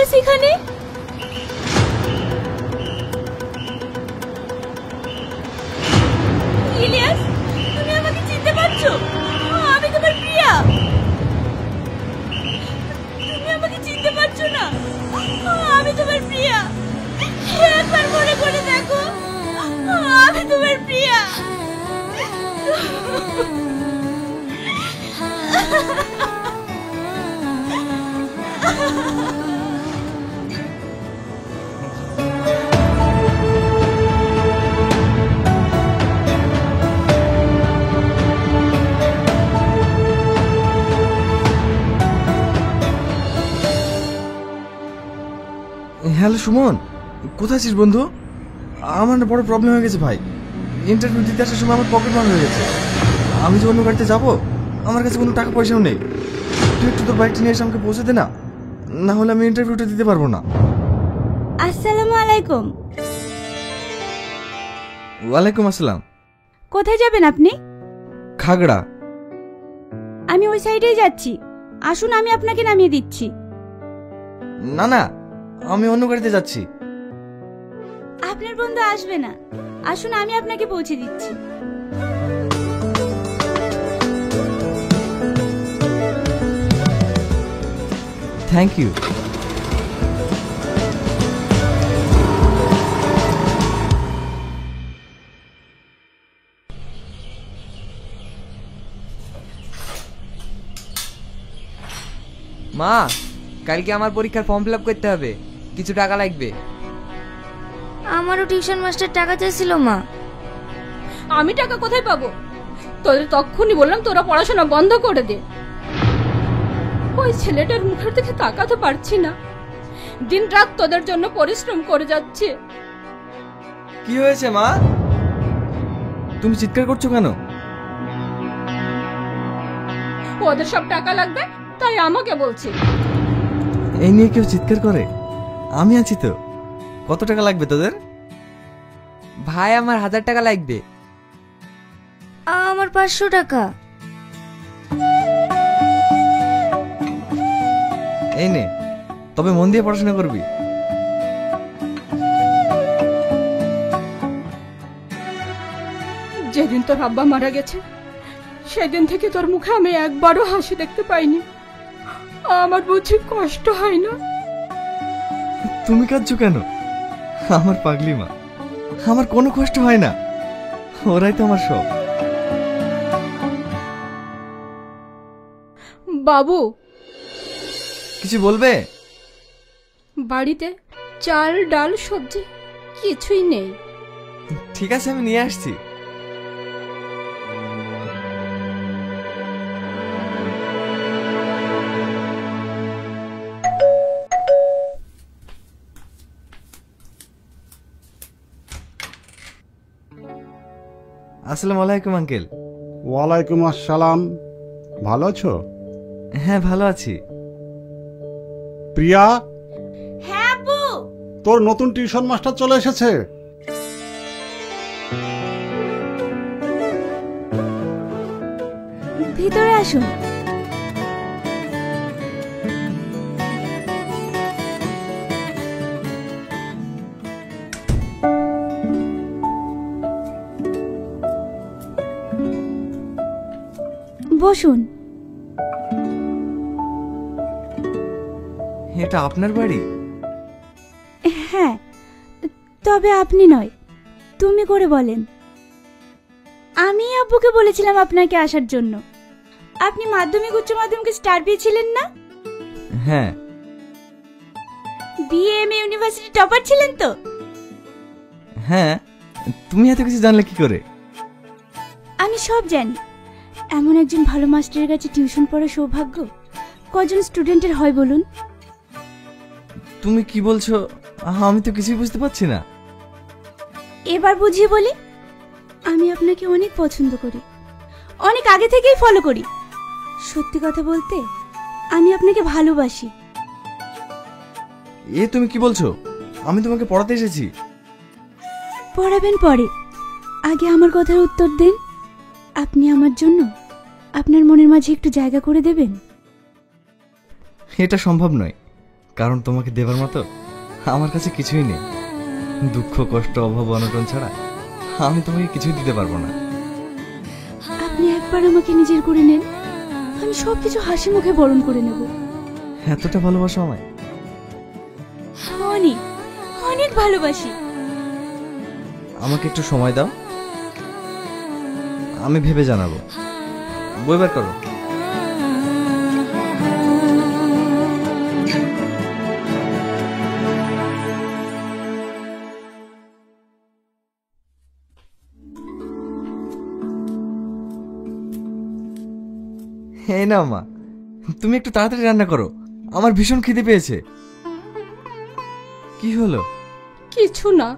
ইলিয়াস এখানে? ইলিয়াস, তুমি আমাকে চিনতে পারছো? আমি তোমার প্রিয়া। তুমি আমাকে চিনতে পারছো না? আমি তোমার প্রিয়া। একবার মনে করে দেখো, আমি তোমার প্রিয়া। হ্যালো সুমন, কোথায় আছিস বন্ধু? আমার না বড় প্রবলেম হয়ে গেছে ভাই। ইন্টারভিউ দিতে আসার সময় আমার পকেট মার হয়ে গেছে। আমি যে অন্য গাড়িতে যাবো, আমার কাছে কোনো টাকা পয়সাও নেই। তুই একটু তোর বাইকটা নিয়ে এসে আমাকে পৌঁছে দে না, না হলে আমি ইন্টারভিউটা দিতে পারবো না। আসসালামু আলাইকুম। ওয়ালাইকুম আসসালাম। কোথায় যাবেন আপনি? খাগড়া। আমি ওই সাইডেই যাচ্ছি, আসুন আমি আপনাকে নামিয়ে দিচ্ছি। না না, আমি অন্য গাড়িতে যাচ্ছি। আপনার বন্ধু আসবে না, আসুন আমি আপনাকে পৌঁছে দিচ্ছি। Thank you. মা, কালকে আমার পরীক্ষার ফর্ম ফিল আপ করতে হবে, কিছু টাকা লাগবে। আমারও টিউশন মাস্টার টাকা চাইছিল মা। আমি টাকা কোথায় পাবো? তোদের তখনই বললাম তোরা পড়াশোনা বন্ধ করে দে। ওই ছেলেটার মুখের দিকে তাকাতে পারছি না, দিন রাত তোদের জন্য পরিশ্রম করে যাচ্ছে। কি হয়েছে মা? তুমি চিৎকার করছো কেন? ওদের সব টাকা লাগবে, তাই আমাকে বলছে। এই নিয়ে কেউ চিৎকার করে? আমি আছি তো। কত টাকা লাগবে তোদের? ভাই, আমার 1000 টাকা লাগবে। আমার 500 টাকা। এই নে, তবে মন দিয়ে পড়াশোনা করবি। যেদিন তোর আব্বা মারা গেছে, সেদিন থেকে তোর মুখে আমি একবারও হাসি দেখতে পাইনি। আমার বুঝি কষ্ট হয় না? তুমি কাঁদছো কেন? আমার পাগলি মা, আমার কোনো কষ্ট হয় না। ওরাই তো আমার সব। বাবু, কিছু বলবে? বাড়িতে চাল ডাল সবজি কিছুই নেই। ঠিক আছে, আমি নিয়ে আসছি। আসসালামু আলাইকুম আঙ্কেল। ওয়ালাইকুম আসসালাম। ভালো আছো? হ্যাঁ, ভালো আছি। প্রিয়া, হ্যাঁ আব্বু। তোর নতুন টিউশন মাস্টার চলে এসেছে। ভিতরে আসুন। বসুন। এটা আপনার বাড়ি? হ্যাঁ, তবে আপনি নয়, তুমি করে বলেন। আমি আব্বুকে বলেছিলাম আপনাকে আসার জন্য। আপনি মাধ্যমিক উচ্চ মাধ্যমিকে স্টার পেয়েছিলেন না? হ্যাঁ। বিএমএ ইউনিভার্সিটি টপার ছিলেন তো? হ্যাঁ। তুমি এত কিছু জানলে কি করে? আমি সব জানি। এমন একজন ভালো মাস্টারের কাছে টিউশন পড়ার সৌভাগ্য কজন স্টুডেন্টের হয় বলুন? তুমি কি বলছো? আমি তো কিছুই বুঝতে পারছি না। এবার বুঝিয়ে বলি। আমি আপনাকে অনেক পছন্দ করি, অনেক আগে থেকেই ফলো করি। সত্যি কথা বলতে, আমি আপনাকে ভালোবাসি। এ তুমি কি বলছো? আমি তোমাকে পড়াতে এসেছি। পড়াবেন পরে, আগে আমার কথার উত্তর দেন। আপনি আমার জন্য আপনার মনের মাঝে একটু জায়গা করে দেবেন? এটা সম্ভব নয়, কারণ তোমাকে দেবার মতো আমার কাছে কিছুই নেই। দুঃখ, কষ্ট, অভাব, অনটন ছাড়া আমি তোমাকে কিছুই দিতে পারবো না। আপনি একবার আমাকে নিজের করে নেন, আমি সবকিছু হাসি মুখে বরণ করে নেব। এতটা ভালোবাসো আমায়? অনেক অনেক ভালোবাসি। আমাকে একটু সময় দাও, আমি ভেবে জানাবো। বই বের করো। এই না মা, তুমি একটু তাড়াতাড়ি রান্না করো, আমার ভীষণ খিদে পেয়েছে। কি হলো? কিছু না।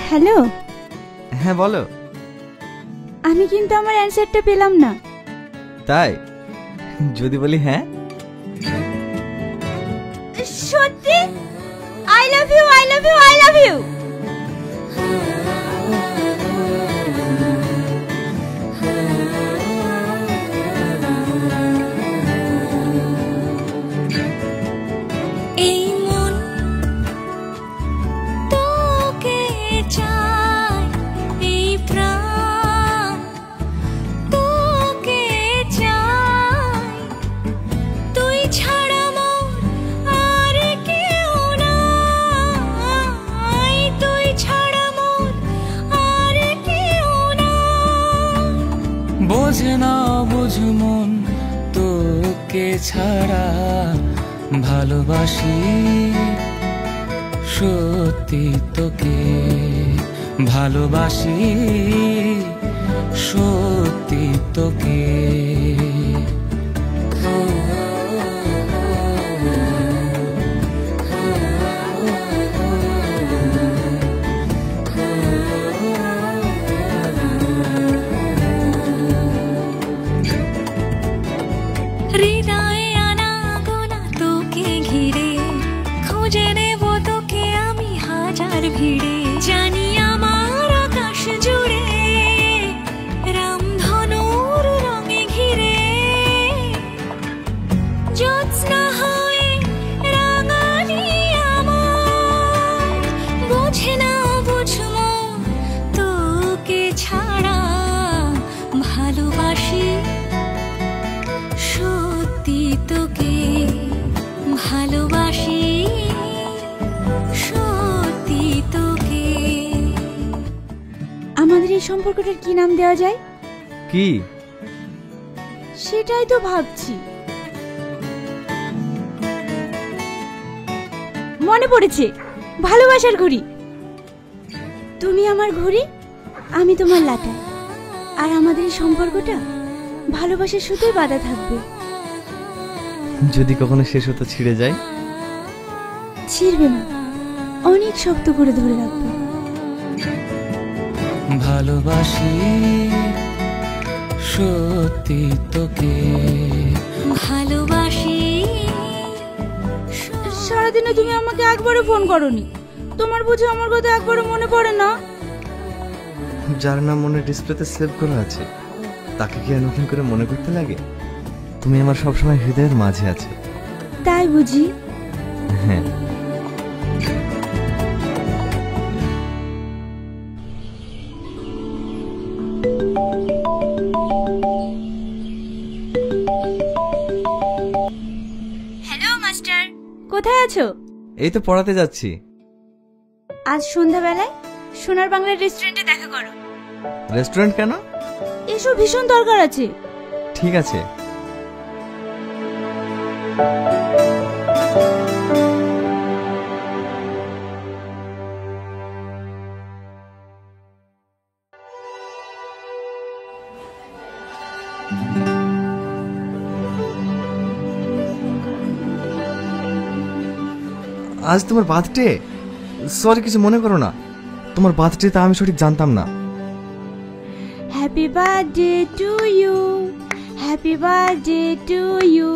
হ্যালো, হ্যাঁ বলো। আমি কিন্তু আমার অ্যানসারটা পেলাম না। তাই? যদি বলি হ্যাঁ। সত্যি? I love you, I love you, I love you. এই মন তোকে চায়, এই প্রাণ তোকে চায়, তুই ছাড়া মোর আর কেউ নাই, তুই ছাড়া মোর আর কেউ নাই। বোঝে না বুঝ মন তোকে ছাড়া ভালোবাসি সত্যি তোকে, ভালোবাসি সত্যি তোকে। হৃদয়ে আনাগোনা তোকে ঘিরে, খুঁজে নেব তোকে আমি হাজার ভিড়ে। জানি আমার আকাশ জুড়ে রামধনুর রঙে ঘিরে, জ্যোৎস্না হয়ে রাঙালি আমার। বোঝে না বুঝবো তোকে ছাড়া ভালোবাসি সত্যি তোকে, ভালোবাসি সত্যি তোকে। আমাদের এই সম্পর্কটার কি নাম দেওয়া যায়? কি? সেটাই তো ভাবছি। মনে পড়েছে, ভালোবাসার ঘড়ি। তুমি আমার ঘড়ি, আমি তোমার লাটা। আর আমাদের এই সম্পর্কটা ভালোবাসার সুতোয় বাঁধা থাকবে। যদি কখনো শেষ হতে ছিঁড়ে যায়? ছিড়বে না, অনেক শক্ত করে ধরে রাখবো। ভালোবাসি সত্যি তোকে, ভালোবাসি। সারাদিনে তুমি আমাকে একবারও ফোন করোনি। তোমার বুঝি আমার কথা একবারও মনে পড়ে না? যার নাম মনে ডিসপ্লেতে সেভ করা আছে তাকে কি আর নতুন করে মনে করতে লাগে? তুমি আমার সবসময় হৃদয়ের মাঝে আছে। তাই বুঝি? হ্যাঁ। হ্যালো মাস্টার, কোথায় আছো? এই তো পড়াতে যাচ্ছি। আজ সন্ধ্যাবেলায় সোনার বাংলা রেস্টুরেন্টে দেখা করো। রেস্টুরেন্ট কেন? এসো, ভীষণ দরকার আছে। ঠিক আছে। আজ তোমার বার্থডে? সরি, কিছু মনে করো না। তোমার বার্থডে তা আমি সঠিক জানতাম না। Happy birthday to you, happy birthday to you,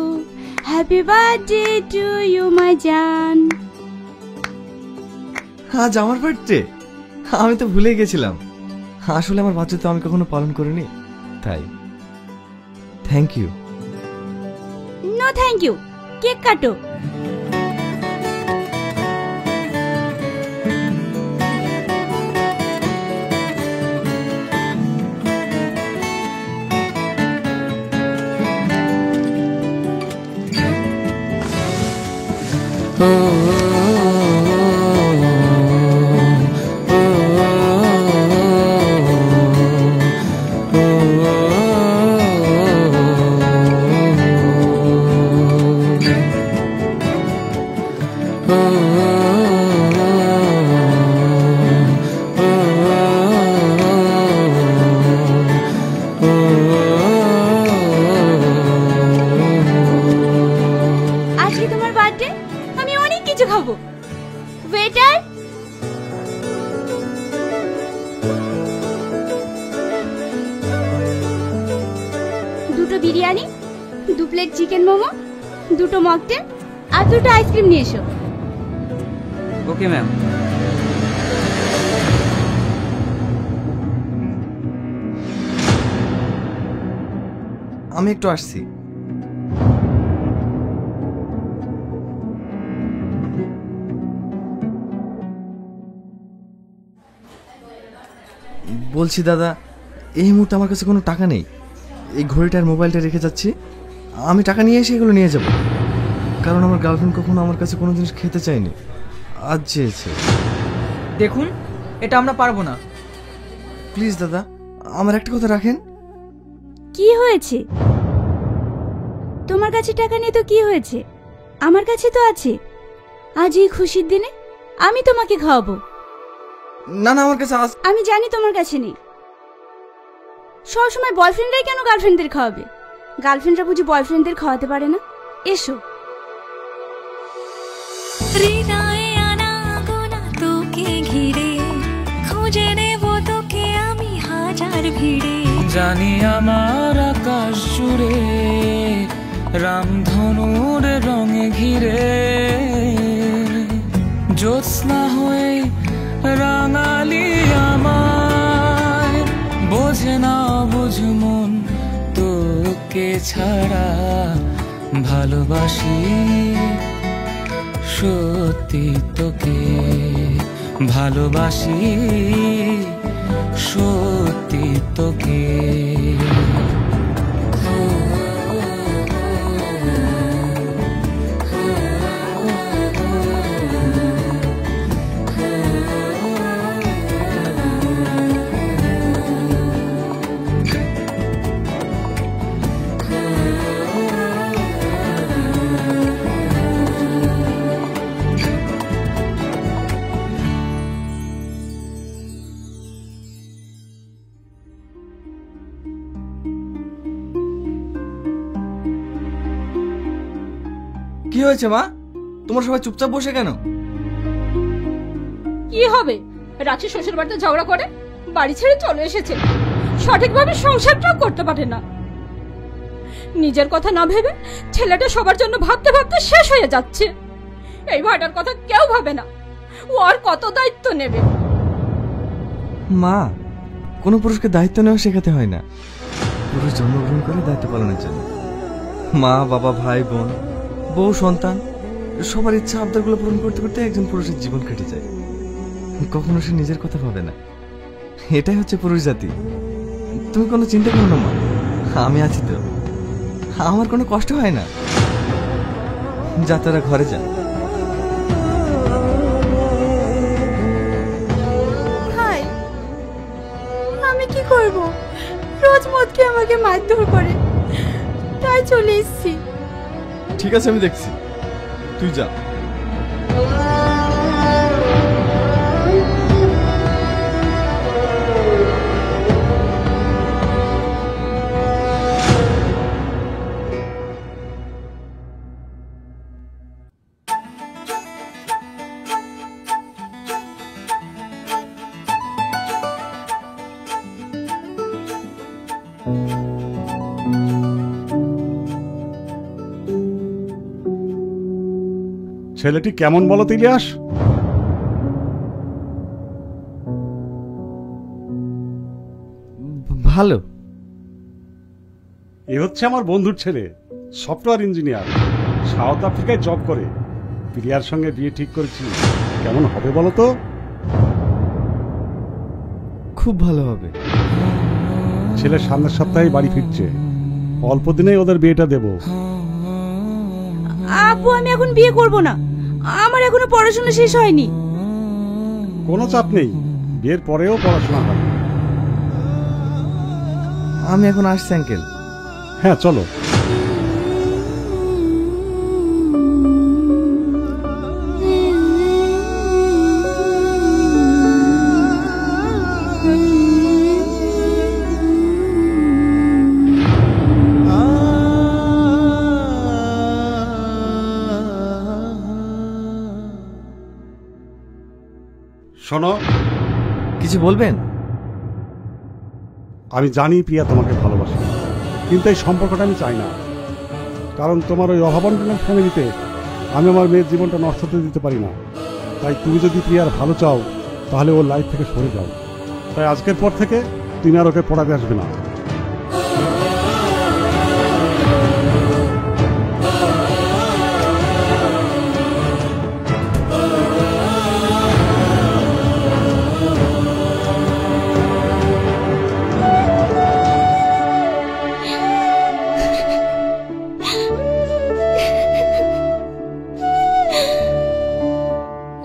happy birthday to you my জান। আজ আমার বার্থডে? আমি তো ভুলে গেছিলাম। আসলে আমার বাচ্চা তো আমি কখনো পালন করিনি, তাই thank you. No thank you, cake কাটো। আজকে তোমার বার্থডে, আমি অনেক কিছু খাবো। ওয়েটার, দুটো বিরিয়ানি, 2 প্লেট চিকেন মোমো, 2টো মকটেল আর 2টো আইসক্রিম নিয়ে এসো। Okay ma'am. আমি একটু আসছি। বলছি দাদা, এই মুহূর্তে আমার কাছে কোনো টাকা নেই। এই ঘড়িটার মোবাইলটা রেখে যাচ্ছি, আমি টাকা নিয়ে এসে এগুলো নিয়ে যাব। কারণ আমার গার্লফ্রেন্ড কখনো আমার কাছে কোনো জিনিস খেতে চায়নি, আজ চেয়েছে। দেখুন, এটা আমরা পারবো না। প্লিজ দাদা, আমার একটা কথা রাখেন। কি হয়েছে? তোমার কাছে টাকা নেই তো কি হয়েছে? আমার কাছে তো আছে। আজ এই খুশির দিনে আমি তোমাকে খাওয়াবো। না না, আমার কাছে আজ আমি জানি তোমার কাছে নেই। সবসময় বয়ফ্রেন্ডরাই কেন গার্লফ্রেন্ডদের খাওয়াবে? গার্লফ্রেন্ডরা বুঝি বয়ফ্রেন্ডদের খাওয়াতে পারে না? এসো। হৃদয়ে আনাগোনা তোকে ঘিরে, খুঁজে নেব তোকে আমি হাজার ভিড়ে। জানি আমার আকাশ জুড়ে রামধনুর রঙে ঘিরে, জ্যোৎস্না হয়ে রাঙালি আমায়। বোঝে না বুঝ মন তোকে ছাড়া, ভালোবাসি সত্যি তোকে, ভালোবাসি সত্যি তোকে। কি হয়েছে মা? তোমার সবাই চুপচাপ বসে কেন? কি হবে? রাখি শ্বশুর বাড়িতে ঝগড়া করে বাড়ি ছেড়ে চলে এসেছে। সঠিকভাবে সংসারটাও করতে পারে না। নিজের কথা না ভেবে ছেলেটা সবার জন্য ভাবতে ভাবতে শেষ হয়ে যাচ্ছে। এই ভাইটার কথা কেউ ভাবে না। ও আর কত দায়িত্ব নেবে? মা, কোনো পুরুষকে দায়িত্ব নেওয়া শেখাতে হয় না। পুরুষ জন্মগ্রহণ করে দায়িত্ব পালনের জন্য। মা, বাবা, ভাই, বোন, বউ, সন্তান, সবার ইচ্ছা আবদারগুলো পূরণ করতে করতে একজন পুরুষের জীবন কেটে যায়। কখনো সে নিজের কথা ভাবে না। এটাই হচ্ছে পুরুষ জাতি। তুমি কোনো চিন্তা করো না মা, আমি আছি তো। আমার কোনো কষ্ট হয় না। যা, তোরা ঘরে যা। ভাই, আমি কি করব? রোজ মদকে আমাকে মারধর করে, তাই চলে এসেছি। ঠিক আছে, আমি দেখছি, তুই যা। ছেলেটি কেমন বলো ইলিয়াস? ভালো। এ হচ্ছে আমার বন্ধুর ছেলে, সফটওয়্যার ইঞ্জিনিয়ার, সাউথ আফ্রিকায় জব করে। প্রিয়ার সঙ্গে বিয়ে ঠিক করেছি। কেমন হবে বলো তো? খুব ভালো হবে। ছেলে সামনের সপ্তাহে বাড়ি ফিরছে, অল্প দিনেই ওদের বিয়েটা দেব। আপু আমি এখন বিয়ে করব না, আমার এখনো পড়াশোনা শেষ হয়নি। কোনো চাপ নেই, বিয়ের পরেও পড়াশোনা হবে। আমি এখন আসছি আঙ্কেল। হ্যাঁ চলো। শোনো, কিছু বলবেন? আমি জানি প্রিয়া তোমাকে ভালোবাসে, কিন্তু এই সম্পর্কটা আমি চাই না। কারণ তোমার ওই অভাবন্টনের ফ্যামিলিতে আমি আমার মেয়ের জীবনটা নষ্ট হতে দিতে পারি না। তাই তুমি যদি প্রিয়ার ভালো চাও তাহলে ওর লাইফ থেকে সরে যাও। তাই আজকের পর থেকে তুমি আর ওকে পড়াতে আসবে না।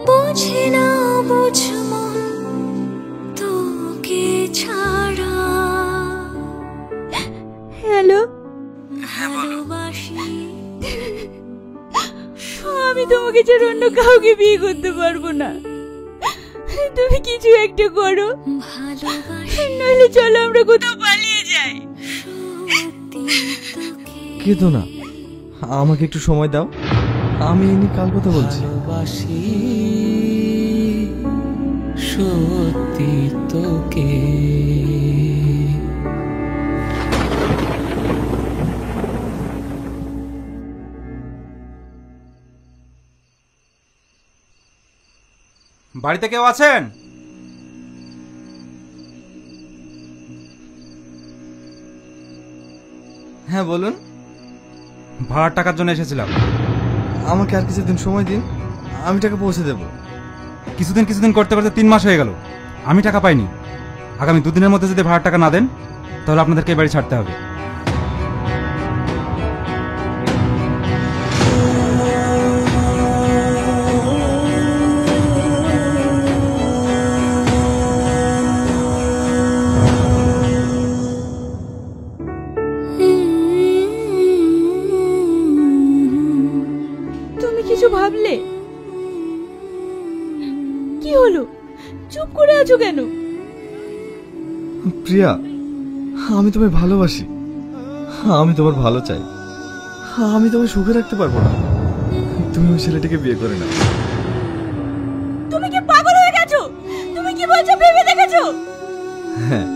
বোঝে না বুঝ মন তোকে ছাড়া। হ্যালো, ভালোবাসি আমি তোমাকে ছাড়া অন্য কাউকে বিয়ে করতে পারবো না। তুমি কিছু একটা করো, ভালোবাসি নইলে চলো আমরা কোথাও পালিয়ে যাই। সত্যি তোকে কেঁদো না, আমাকে একটু সময় দাও, আমি এ নিয়ে কাল কথা বলছি। ভালোবাসি সত্যি তোকে। বাড়িতে কেউ আছেন? হ্যাঁ বলুন। ভাড়ার টাকার জন্য এসেছিলাম। আমাকে আর কিছুদিন সময় দিন, আমি টাকা পৌঁছে দেব। কিছুদিন করতে করতে 3 মাস হয়ে গেল, আমি টাকা পাইনি। আগামী 2 দিনের মধ্যে যদি ভাড়ার টাকা না দেন তাহলে আপনাদেরকে এই বাড়ি ছাড়তে হবে। তুমি কিছু ভাবলে? কি হলো, চুপ করে আছো কেন? প্রিয়া, আমি তোমায় ভালোবাসি, আমি তোমার ভালো চাই। আমি তোমায় সুখে রাখতে পারবো না, তুমি ওই ছেলেটাকে বিয়ে করে নাও। তুমি কি পাগল হয়ে গেছো? তুমি কি বলছো ভেবে দেখেছো? হ্যাঁ,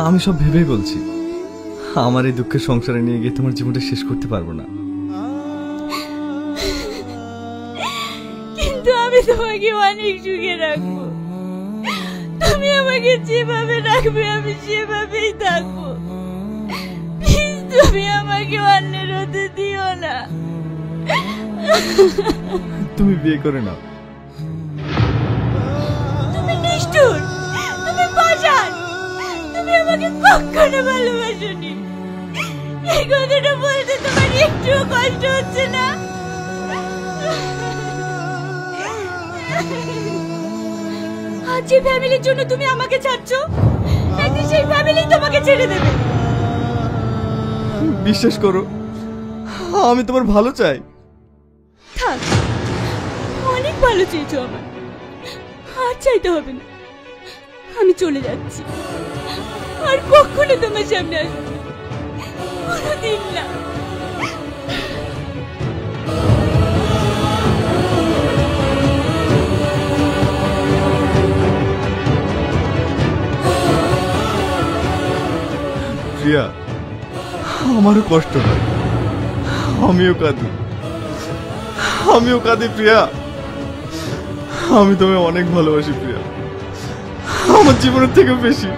আমি সব ভেবেই বলছি। আমার এই দুঃখের সংসারে নিয়ে গিয়ে তোমার জীবনটা শেষ করতে পারবো না। কিন্তু আমি তোমাকে অনেক সুখে রাখবো। তুমি আমাকে যেভাবে রাখবে আমি সেভাবেই থাকবো। প্লিজ তুমি আমাকে অন্যের হতে দিও না। তুমি বিয়ে করে নাও। তুমি নিষ্ঠুর, তুমি পাষাণ, তুমি আমাকে কখনো ভালোবাসোনি। এই কথাটা বলতে তোমার একটুও কষ্ট হচ্ছে না? আজ যে ফ্যামিলির জন্য তুমি আমাকে ছাড়ছো, একদিন সেই ফ্যামিলি তোমাকে ছেড়ে দেবে। বিশ্বাস করো, আমি তোমার ভালো চাই। থাক, অনেক ভালো চেয়েছো আমার, আর চাইতে হবে না। আমি চলে যাচ্ছি, আর কখনো তোমার সামনে আসবো না, কোনোদিন না। প্রিয়া, আমারও কষ্ট হয়, আমিও কাঁদি প্রিয়া। আমি তোমায় অনেক ভালোবাসি প্রিয়া, আমার জীবনের থেকে বেশি।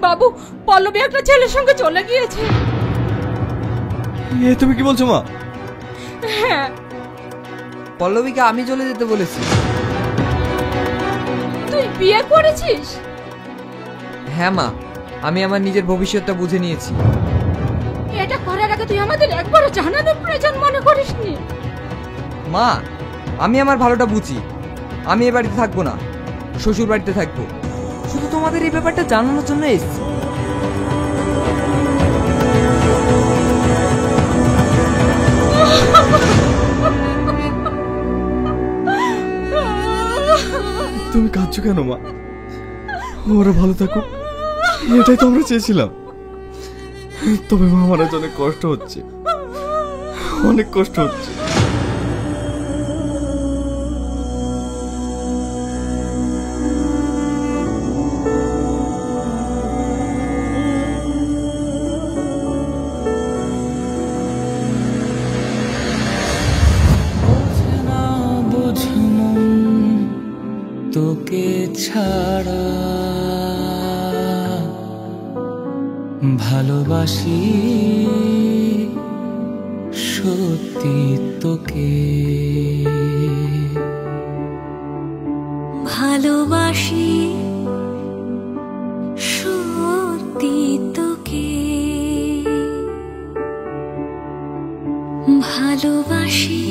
বাবু, পল্লবী একটা ছেলের সঙ্গে চলে গিয়েছে। এ তুমি কি বলছো মা? হ্যাঁ। পল্লবীকে আমি চলে যেতে বলেছি। তুই বিয়ে করেছিস? হ্যাঁ মা, আমি আমার নিজের ভবিষ্যৎটা বুঝে নিয়েছি। এটা করার আগে তুই আমাদের একবারও জানানোর প্রয়োজন মনে করিসনি? মা, আমি আমার ভালোটা বুঝি। আমি এ বাড়িতে থাকবো না, শ্বশুর বাড়িতে থাকবো। শুধু তোমাদের এই ব্যাপারটা জানানোর জন্য এসেছি। তুমি কাঁদছো কেন মা? ওরা ভালো থাকুক, এটাই তো আমরা চেয়েছিলাম। তবে মা, আমার আজ অনেক কষ্ট হচ্ছে, অনেক কষ্ট হচ্ছে। তোকে ছাড়া ভালোবাসি সত্যি তোকে, ভালোবাসি সত্যি তোকে, ভালোবাসি